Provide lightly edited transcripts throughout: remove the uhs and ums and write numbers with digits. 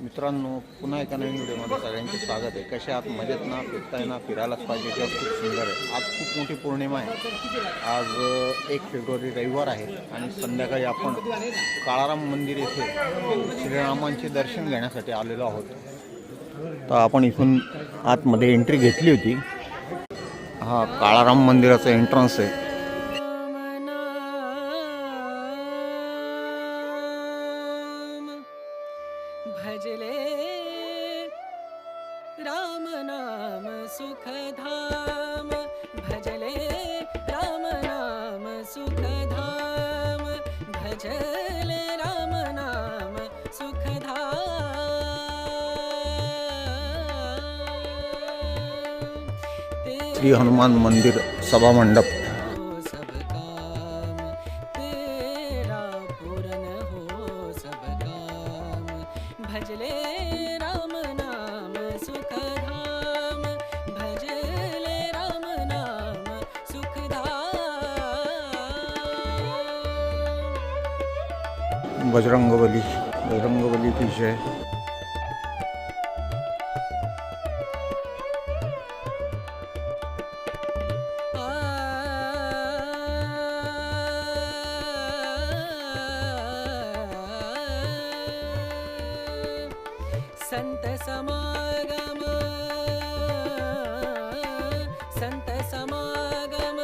मित्रांनो, पुन्हा एका नवीन व्हिडिओमध्ये सगळ्यांचे स्वागत आहे. कसे आहात? मजेत ना? फिरताय ना? फिरायलाच पाहिजे. जग खूप सुंदर आहे. आज खूप मोठी पौर्णिमा आहे. आज 1 फेब्रुवारी रविवार आहे आणि संध्याकाळी आपण काळाराम मंदिर येथे श्रीरामांचे दर्शन घेण्यासाठी आलेलो आहोत. तर आपण इथून आतमध्ये एंट्री घेतली होती. हा काळाराम मंदिराचा एंट्रन्स आहे. भजले राम नाम सुखधाम, भजले राम नाम सुखधाम, भजले राम नाम सुखधाम। श्री हनुमान मंदिर सभा मंडप। भजले राम नाम सुखधाम, भजले राम नाम सुखधाम। बजरंगबली की जय। संत समागम, संत समागम,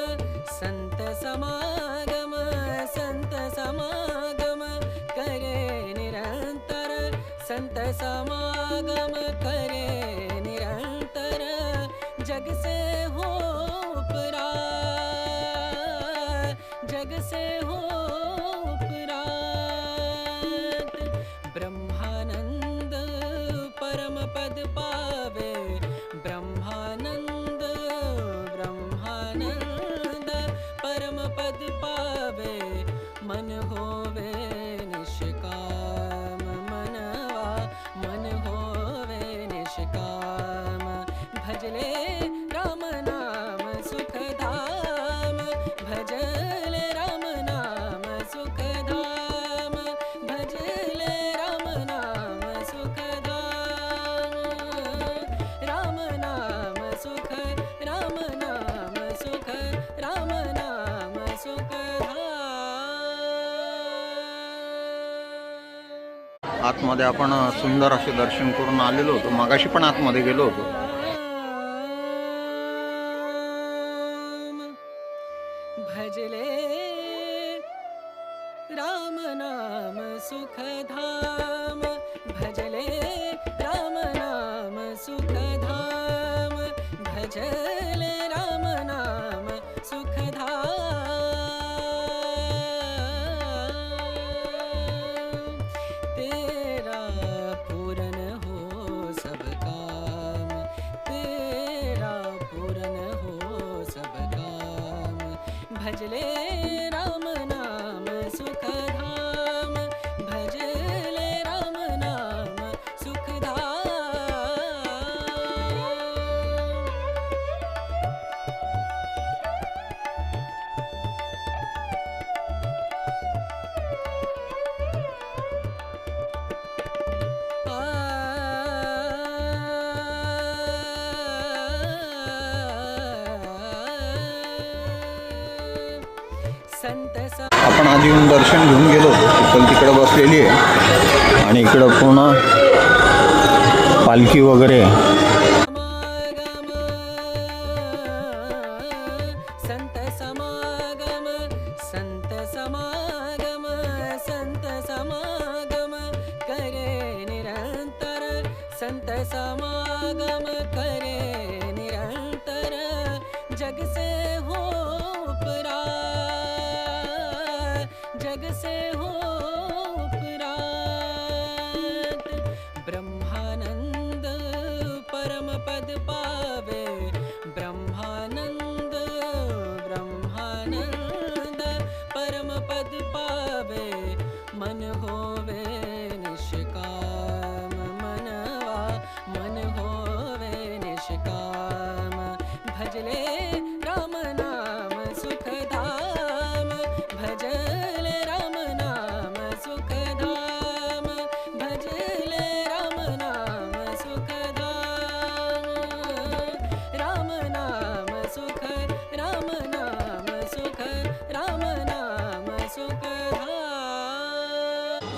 संत समागम, संत समागम करे निरंतर, संत समागम करे निरंतर, जग से हो उपरा, जग से हो उपरा। ब्रह्मानंद परम पद पावे, ब्रह्मानंद ब्रह्मानंद परम पद पावे, मन होवे निष्काम, मनवा मन होवे निष्काम। भजले राम नाम सुखधाम, भजले राम नाम सुखधाम, भजले राम नाम सुखधाम। राम नाम सुख, राम नाम सुख, राम नाम सुखधाम। आतमध्ये आपण सुंदर असे दर्शन करून आलेलो होतो. मगाशी पण आतमध्ये गेलो होतो. भजले राम नाम सुखधाम, भजले राम नाम सुखधाम, भजले राम नाम सुखधाम। तेरा पूरन हो सब काम, तेरा पूरन हो सब काम। भजले राम नाम सुखधाम, भजले राम नाम सुखधाम। संत आपण आधी येऊन दर्शन घेऊन गेलो होतो. पण तिकडे बसलेली आहे आणि इकडं पूर्ण पालखी वगैरे आहे. संत समागम, संत समागम, संत समागम करे निरंतर, संत समागम करे निरंतर, जग से हो उपरा, जग से हो उपरा। ब्रह्मानंद परम पद पावे, ब्रह्मानंद ब्रह्मानंद परम पद पावे, मन होवे निष्काम, मनवा मन होवे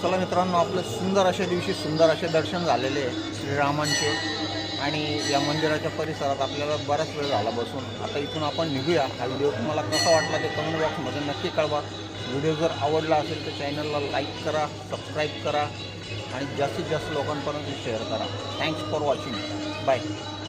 चला मित्रांनो, आपलं सुंदर अशा दिवशी सुंदर असे दर्शन झालेले आहे श्रीरामांचे. आणि या मंदिराच्या परिसरात आपल्याला बराच वेळ झाला बसून. आता इथून आपण निघूया. हा व्हिडिओ तुम्हाला कसा वाटला ते कमेंट बॉक्समध्ये नक्की कळवा. व्हिडिओ जर आवडला असेल तर चॅनलला लाईक करा, सबस्क्राईब करा आणि जास्तीत जास्त लोकांपर्यंत शेअर करा. Thanks for watching. बाय.